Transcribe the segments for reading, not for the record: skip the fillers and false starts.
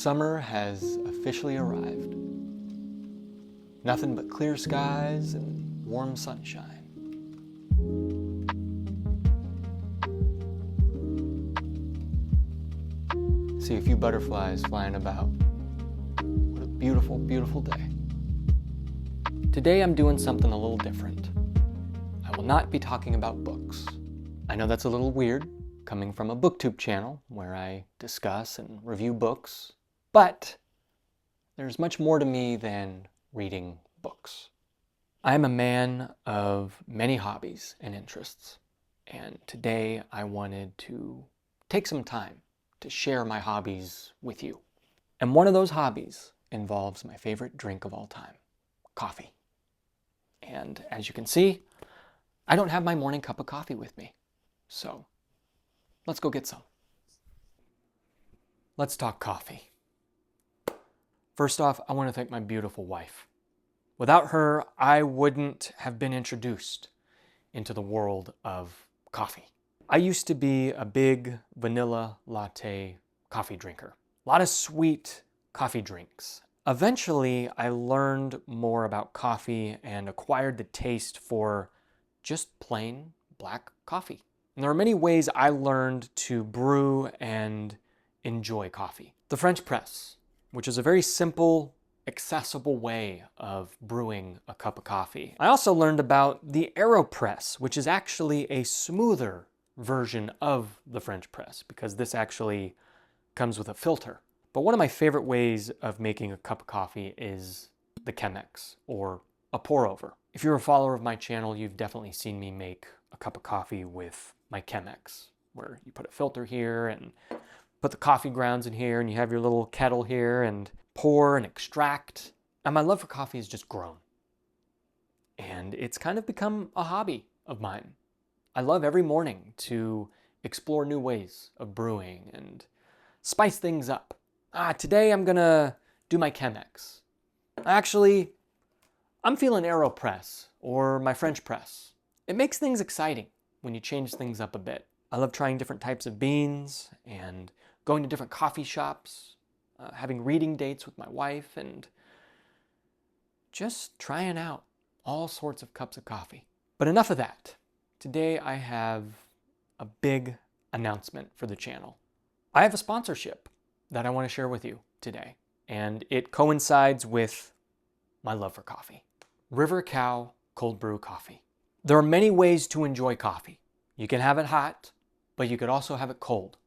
Summer has officially arrived. Nothing but clear skies and warm sunshine. See a few butterflies flying about. What a beautiful, beautiful day. Today I'm doing something a little different. I will not be talking about books. I know that's a little weird, coming from a booktube channel where I discuss and review books, but there's much more to me than reading books. I'm a man of many hobbies and interests, and today I wanted to take some time to share my hobbies with you. And one of those hobbies involves my favorite drink of all time, coffee. And as you can see, I don't have my morning cup of coffee with me. So let's go get some. Let's talk coffee. First off, I want to thank my beautiful wife. Without her, I wouldn't have been introduced into the world of coffee. I used to be a big vanilla latte coffee drinker. A lot of sweet coffee drinks. Eventually, I learned more about coffee and acquired the taste for just plain black coffee. And there are many ways I learned to brew and enjoy coffee. The French press, which is a very simple, accessible way of brewing a cup of coffee. I also learned about the AeroPress, which is actually a smoother version of the French press because this actually comes with a filter. But one of my favorite ways of making a cup of coffee is the Chemex, or a pour over. If you're a follower of my channel, you've definitely seen me make a cup of coffee with my Chemex, where you put a filter here and put the coffee grounds in here and you have your little kettle here and pour and extract. And my love for coffee has just grown. And it's kind of become a hobby of mine. I love every morning to explore new ways of brewing and spice things up. Today I'm gonna do my Chemex. Actually, I'm feeling AeroPress or my French press. It makes things exciting when you change things up a bit. I love trying different types of beans and going to different coffee shops, having reading dates with my wife, and just trying out all sorts of cups of coffee. But enough of that. Today I have a big announcement for the channel. I have a sponsorship that I want to share with you today, and it coincides with my love for coffee. River Cow Cold Brew Coffee. There are many ways to enjoy coffee. You can have it hot, but you could also have it cold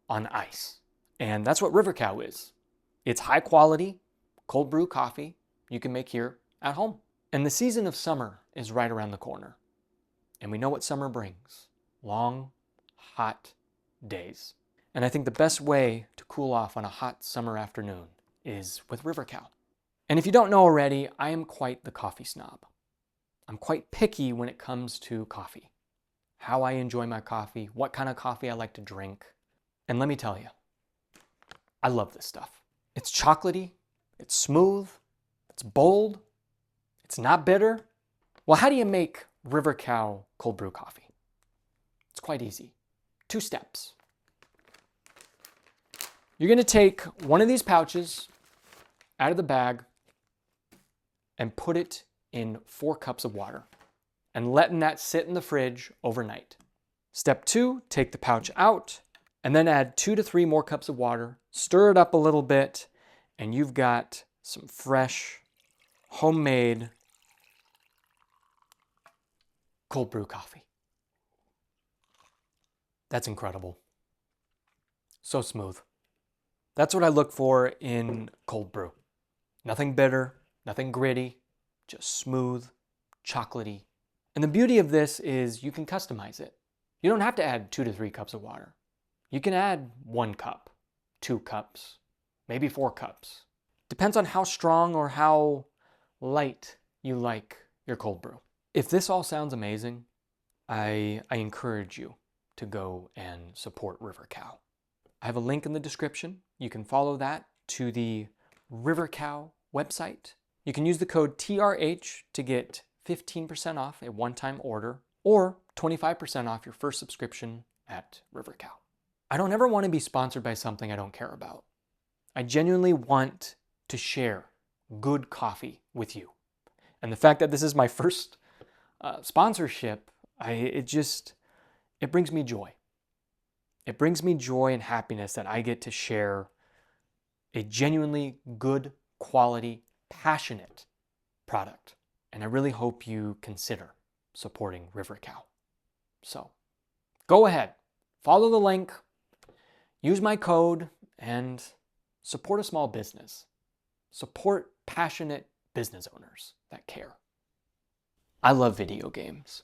on ice. And that's what River Cow is. It's high quality, cold brew coffee you can make here at home. And the season of summer is right around the corner. And we know what summer brings. Long, hot days. And I think the best way to cool off on a hot summer afternoon is with River Cow. And if you don't know already, I am quite the coffee snob. I'm quite picky when it comes to coffee. How I enjoy my coffee, what kind of coffee I like to drink. And let me tell you, I love this stuff. It's chocolatey, it's smooth, it's bold, it's not bitter. Well, how do you make River Cow cold brew coffee? It's quite easy. 2 steps. You're going to take one of these pouches out of the bag and put it in 4 cups of water and letting that sit in the fridge overnight. Step 2, take the pouch out and then add 2 to 3 more cups of water, stir it up a little bit, and you've got some fresh, homemade cold brew coffee. That's incredible. So smooth. That's what I look for in cold brew. Nothing bitter, nothing gritty, just smooth, chocolatey. And the beauty of this is you can customize it. You don't have to add 2 to 3 cups of water. You can add 1 cup, 2 cups, maybe 4 cups. Depends on how strong or how light you like your cold brew. If this all sounds amazing, I encourage you to go and support River Cow. I have a link in the description. You can follow that to the River Cow website. You can use the code TRH to get 15% off a one-time order or 25% off your first subscription at River Cow. I don't ever want to be sponsored by something I don't care about. I genuinely want to share good coffee with you. And the fact that this is my first sponsorship, it brings me joy. It brings me joy and happiness that I get to share a genuinely good, quality, passionate product. And I really hope you consider supporting River Cow. So go ahead, follow the link, use my code, and support a small business. Support passionate business owners that care. I love video games.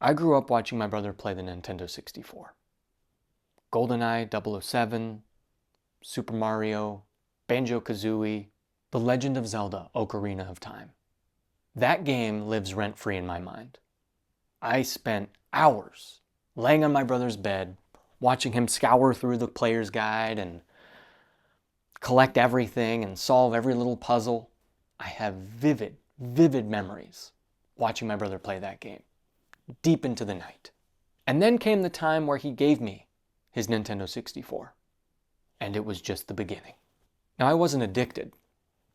I grew up watching my brother play the Nintendo 64. GoldenEye 007, Super Mario, Banjo-Kazooie, The Legend of Zelda: Ocarina of Time. That game lives rent-free in my mind. I spent hours laying on my brother's bed, watching him scour through the player's guide and collect everything and solve every little puzzle. I have vivid memories watching my brother play that game, deep into the night. And then came the time where he gave me his Nintendo 64, and it was just the beginning. Now, I wasn't addicted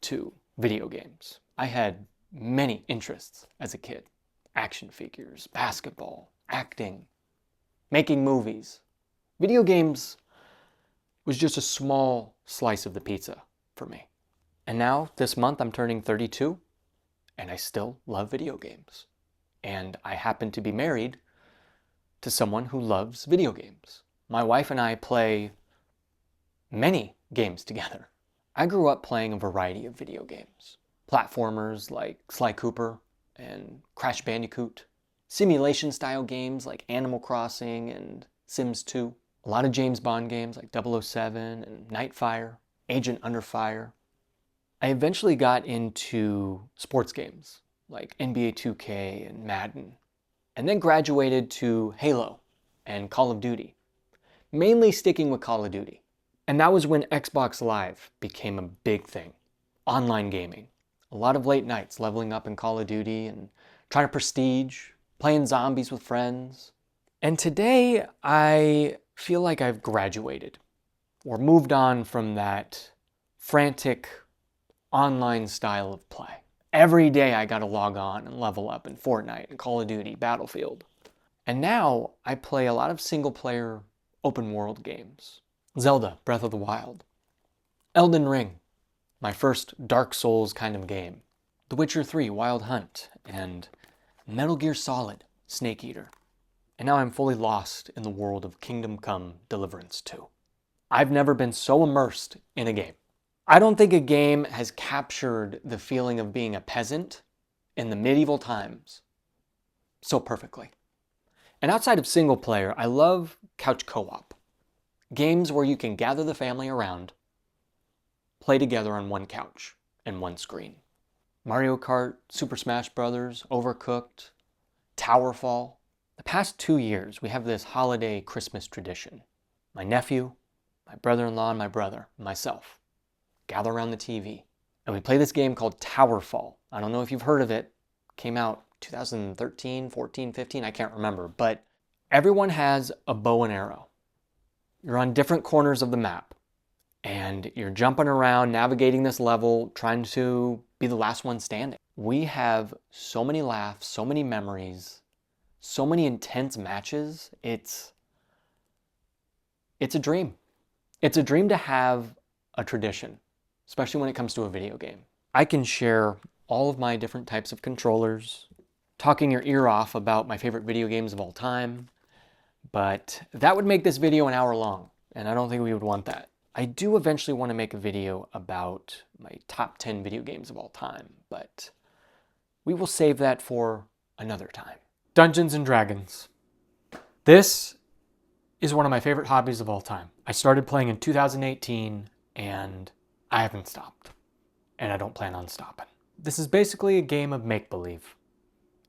to video games. I had many interests as a kid. Action figures, basketball, acting, making movies. Video games was just a small slice of the pizza for me. And now, this month, I'm turning 32, and I still love video games. And I happen to be married to someone who loves video games. My wife and I play many games together. I grew up playing a variety of video games. Platformers like Sly Cooper and Crash Bandicoot. Simulation-style games like Animal Crossing and Sims 2. A lot of James Bond games like 007 and Nightfire, Agent Under Fire. I eventually got into sports games like NBA 2K and Madden, and then graduated to Halo and Call of Duty, mainly sticking with Call of Duty. And that was when Xbox Live became a big thing. Online gaming. A lot of late nights leveling up in Call of Duty and trying to prestige, playing zombies with friends. And today I feel like I've graduated or moved on from that frantic online style of play. Every day I gotta log on and level up in Fortnite and Call of Duty, Battlefield. And now I play a lot of single-player open world games. Zelda, Breath of the Wild. Elden Ring, my first Dark Souls kind of game. The Witcher 3, Wild Hunt, and Metal Gear Solid, Snake Eater. And now I'm fully lost in the world of Kingdom Come Deliverance 2. I've never been so immersed in a game. I don't think a game has captured the feeling of being a peasant in the medieval times so perfectly. And outside of single player, I love couch co-op. Games where you can gather the family around, play together on one couch and one screen. Mario Kart, Super Smash Bros., Overcooked, Towerfall. The past 2 years, we have this holiday Christmas tradition. My nephew, my brother-in-law, and my brother, and myself, gather around the TV, and we play this game called Towerfall. I don't know if you've heard of it. Came out 2013, 14, 15, I can't remember, but everyone has a bow and arrow. You're on different corners of the map, and you're jumping around, navigating this level, trying to be the last one standing. We have so many laughs, so many memories, so many intense matches. It's a dream. It's a dream to have a tradition, especially when it comes to a video game. I can share all of my different types of controllers, talking your ear off about my favorite video games of all time, but that would make this video an hour long, and I don't think we would want that. I do eventually want to make a video about my top 10 video games of all time, but we will save that for another time. Dungeons and Dragons. This is one of my favorite hobbies of all time. I started playing in 2018, and I haven't stopped, and I don't plan on stopping. This is basically a game of make-believe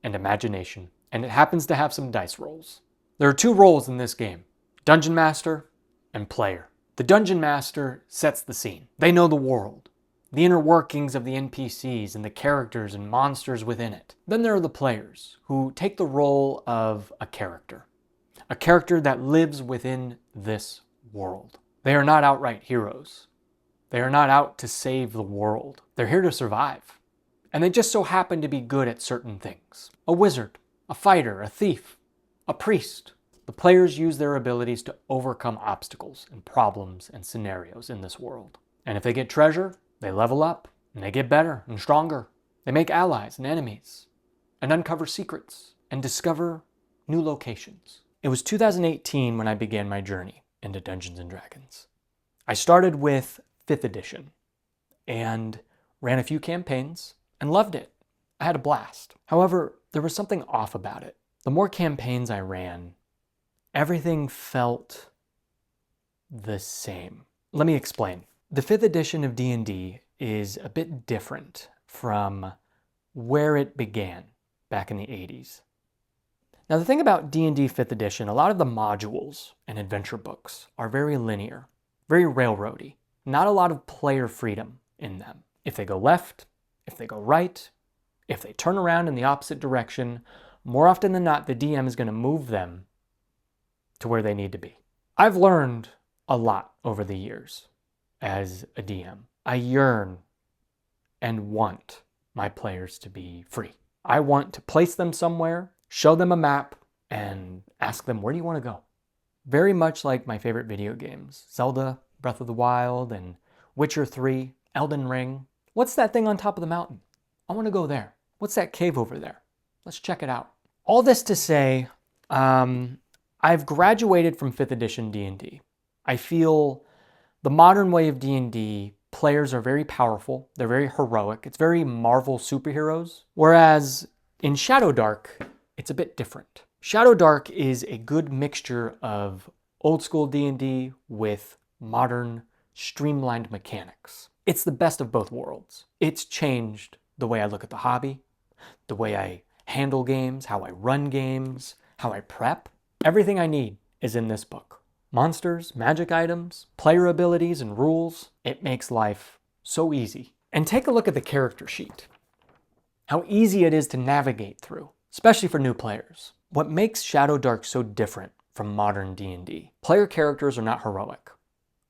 and imagination, and it happens to have some dice rolls. There are 2 roles in this game, Dungeon Master and Player. The Dungeon Master sets the scene. They know the world, the inner workings of the NPCs and the characters and monsters within it. Then there are the players, who take the role of a character that lives within this world. They are not outright heroes. They are not out to save the world. They're here to survive. And they just so happen to be good at certain things. A wizard, a fighter, a thief, a priest. The players use their abilities to overcome obstacles and problems and scenarios in this world. And if they get treasure, they level up, and they get better and stronger. They make allies and enemies, and uncover secrets, and discover new locations. It was 2018 when I began my journey into Dungeons & Dragons. I started with 5th edition, and ran a few campaigns, and loved it. I had a blast. However, there was something off about it. The more campaigns I ran, everything felt the same. Let me explain. The 5th edition of D&D is a bit different from where it began back in the 80s. Now the thing about D&D 5th edition, a lot of the modules and adventure books are very linear, very railroady. Not a lot of player freedom in them. If they go left, if they go right, if they turn around in the opposite direction, more often than not, the DM is going to move them to where they need to be. I've learned a lot over the years as a DM. I yearn and want my players to be free. I want to place them somewhere, show them a map, and ask them, where do you want to go? Very much like my favorite video games, Zelda, Breath of the Wild, and Witcher 3, Elden Ring. What's that thing on top of the mountain? I want to go there. What's that cave over there? Let's check it out. All this to say, I've graduated from 5th edition D&D. I feel the modern way of D&D, players are very powerful. They're very heroic. It's very Marvel superheroes. Whereas in Shadowdark, it's a bit different. Shadowdark is a good mixture of old school D&D with modern, streamlined mechanics. It's the best of both worlds. It's changed the way I look at the hobby, the way I handle games, how I run games, how I prep. Everything I need is in this book. Monsters, magic items, player abilities, and rules. It makes life so easy. And take a look at the character sheet. How easy it is to navigate through, especially for new players. What makes Shadowdark so different from modern D&D? Player characters are not heroic.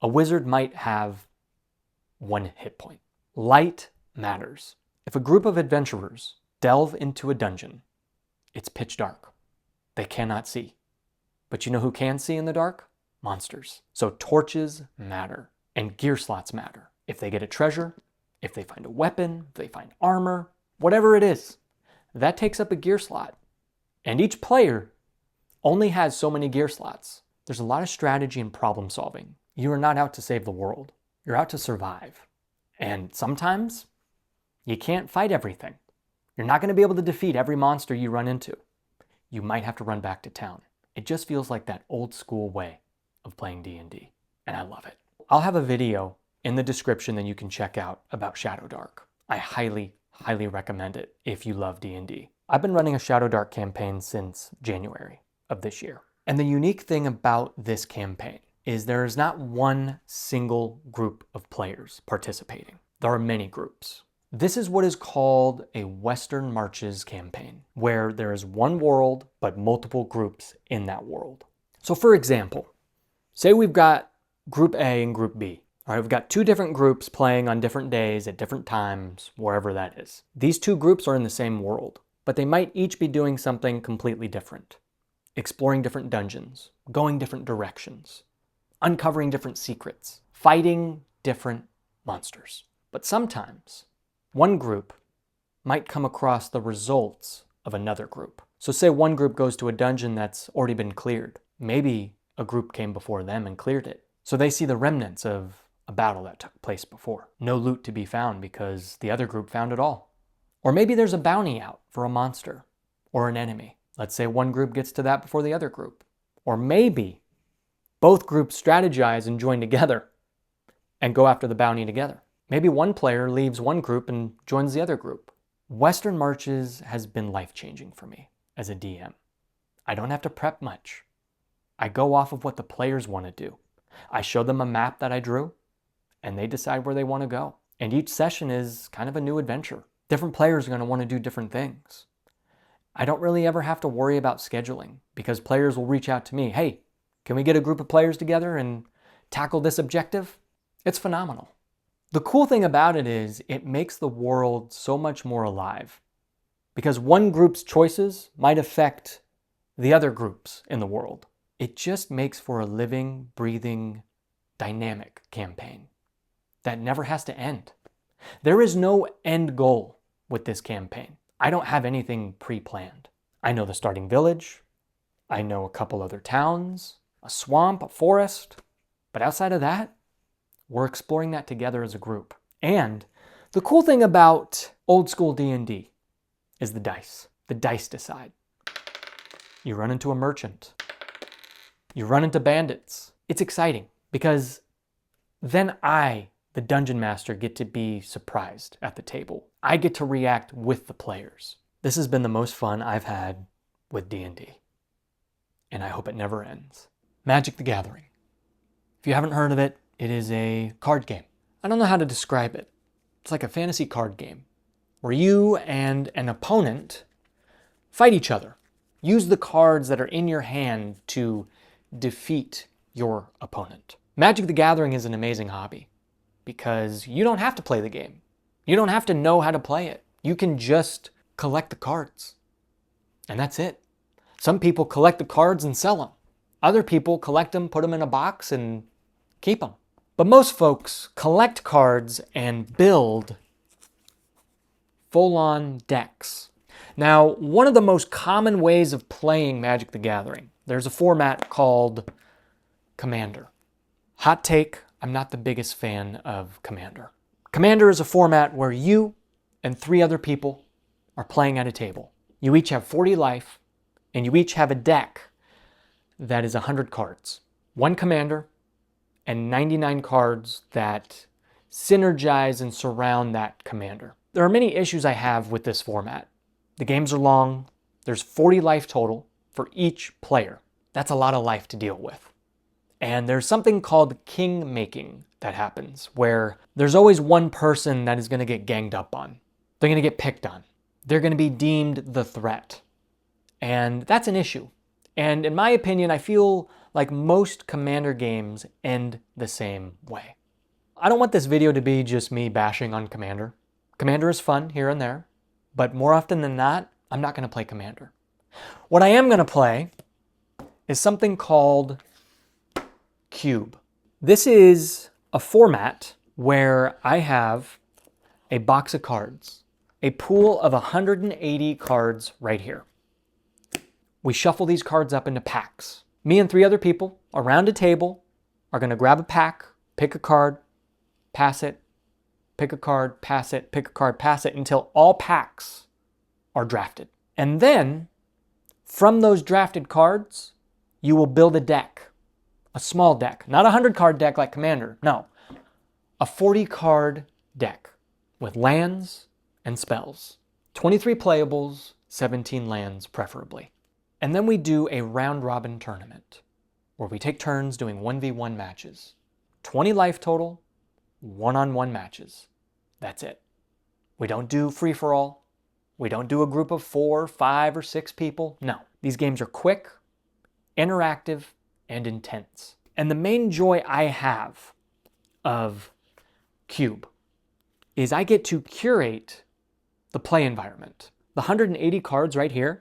A wizard might have 1 hit point. Light matters. If a group of adventurers delve into a dungeon, it's pitch dark. They cannot see. But you know who can see in the dark? Monsters. So torches matter, and gear slots matter. If they get a treasure, if they find a weapon, if they find armor, whatever it is, that takes up a gear slot. And each player only has so many gear slots. There's a lot of strategy and problem solving. You are not out to save the world. You're out to survive. And sometimes you can't fight everything. You're not going to be able to defeat every monster you run into. You might have to run back to town. It just feels like that old school way of playing D&D, and I love it. I'll have a video in the description that you can check out about Shadowdark. I highly, highly recommend it if you love D&D. I've been running a Shadowdark campaign since January of this year. And the unique thing about this campaign is there is not one single group of players participating. There are many groups. This is what is called a Western Marches campaign, where there is one world, but multiple groups in that world. So for example, say we've got Group A and Group B. All right, we've got 2 different groups playing on different days at different times, wherever that is. These 2 groups are in the same world, but they might each be doing something completely different. Exploring different dungeons, going different directions, uncovering different secrets, fighting different monsters. But sometimes, one group might come across the results of another group. So say one group goes to a dungeon that's already been cleared. Maybe a group came before them and cleared it. So they see the remnants of a battle that took place before. No loot to be found because the other group found it all. Or maybe there's a bounty out for a monster or an enemy. Let's say one group gets to that before the other group. Or maybe both groups strategize and join together and go after the bounty together. Maybe one player leaves one group and joins the other group. Western Marches has been life-changing for me as a DM. I don't have to prep much. I go off of what the players want to do. I show them a map that I drew, and they decide where they want to go. And each session is kind of a new adventure. Different players are going to want to do different things. I don't really ever have to worry about scheduling because players will reach out to me. Hey, can we get a group of players together and tackle this objective? It's phenomenal. The cool thing about it is it makes the world so much more alive, because one group's choices might affect the other groups in the world. It just makes for a living, breathing, dynamic campaign that never has to end. There is no end goal with this campaign. I don't have anything pre-planned. I know the starting village, I know a couple other towns, a swamp, a forest, but outside of that, we're exploring that together as a group. And the cool thing about old school D&D is the dice. The dice decide. You run into a merchant. You run into bandits. It's exciting because then I, the dungeon master, get to be surprised at the table. I get to react with the players. This has been the most fun I've had with D&D, and I hope it never ends. Magic the Gathering. If you haven't heard of it, it is a card game. I don't know how to describe it. It's like a fantasy card game where you and an opponent fight each other. Use the cards that are in your hand to defeat your opponent. Magic the Gathering is an amazing hobby because you don't have to play the game. You don't have to know how to play it. You can just collect the cards. And that's it. Some people collect the cards and sell them. Other people collect them, put them in a box, and keep them. But most folks collect cards and build full-on decks. Now, one of the most common ways of playing Magic the Gathering, there's a format called Commander. Hot take, I'm not the biggest fan of Commander. Commander is a format where you and 3 other people are playing at a table. You each have 40 life, and you each have a deck that is 100 cards. 1 commander and 99 cards that synergize and surround that commander. There are many issues I have with this format. The games are long. There's 40 life total for each player. That's a lot of life to deal with. And there's something called king making that happens, where there's always one person that is going to get ganged up on. They're going to get picked on. They're going to be deemed the threat. And that's an issue. And in my opinion, I feel like most Commander games end the same way. I don't want this video to be just me bashing on Commander. Commander is fun here and there, but more often than not, I'm not going to play Commander. What I am going to play is something called Cube. This is a format where I have a box of cards, a pool of 180 cards right here. We shuffle these cards up into packs. Me and 3 other people around a table are going to grab a pack, pick a card, pass it, pick a card, pass it, pick a card, pass it, until all packs are drafted. And then, from those drafted cards, you will build a deck. A small deck. Not a 100-card deck like Commander. No. A 40-card deck with lands and spells. 23 playables, 17 lands preferably. And then we do a round-robin tournament where we take turns doing 1v1 matches. 20 life total, one-on-one matches. That's it. We don't do free-for-all. We don't do a group of 4, 5, or 6 people. No. These games are quick, interactive, and intense. And the main joy I have of Cube is I get to curate the play environment. The 180 cards right here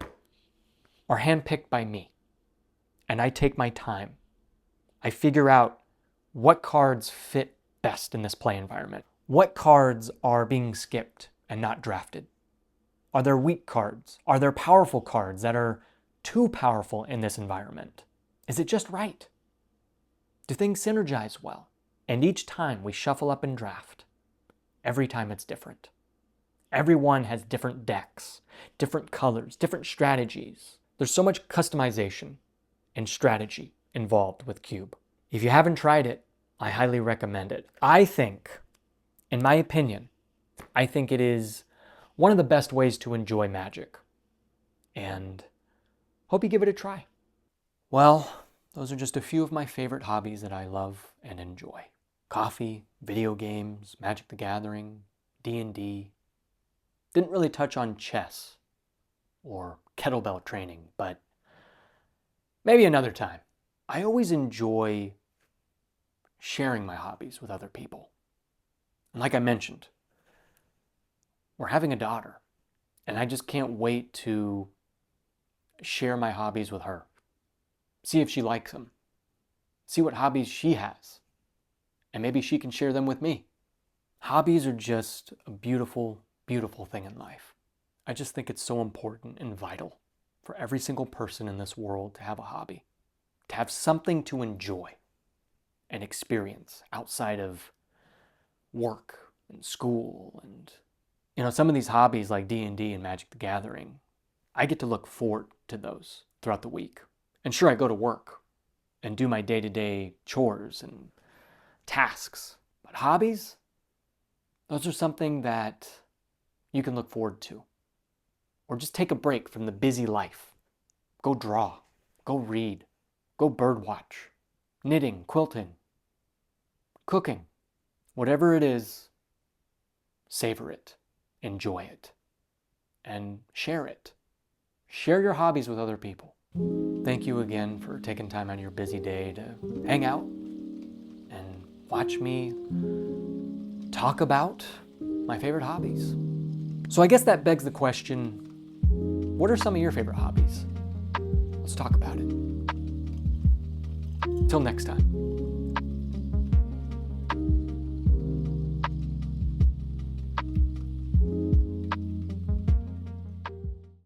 are handpicked by me. And I take my time. I figure out what cards fit best in this play environment. What cards are being skipped and not drafted? Are there weak cards? Are there powerful cards that are too powerful in this environment? Is it just right? Do things synergize well? And each time we shuffle up and draft. Every time it's different. Everyone has different decks, different colors, different strategies. There's so much customization and strategy involved with Cube. If you haven't tried it, I highly recommend it. I think, in my opinion, I think it is one of the best ways to enjoy Magic. And hope you give it a try. Well, those are just a few of my favorite hobbies that I love and enjoy. Coffee, video games, Magic the Gathering, D&D. Didn't really touch on chess or kettlebell training, but maybe another time. I always enjoy sharing my hobbies with other people. And like I mentioned, we're having a daughter, and I just can't wait to share my hobbies with her. See if she likes them. See what hobbies she has. And maybe she can share them with me. Hobbies are just a beautiful, beautiful thing in life. I just think it's so important and vital for every single person in this world to have a hobby, to have something to enjoy and experience outside of work and school. And some of these hobbies like D&D and Magic the Gathering, I get to look forward to those throughout the week. And sure, I go to work and do my day-to-day chores and tasks, but hobbies, those are something that you can look forward to. Or just take a break from the busy life. Go draw, go read, go birdwatch, knitting, quilting, cooking. Whatever it is, savor it, enjoy it, and share it. Share your hobbies with other people. Thank you again for taking time out of your busy day to hang out and watch me talk about my favorite hobbies. So I guess that begs the question, what are some of your favorite hobbies? Let's talk about it. Till next time.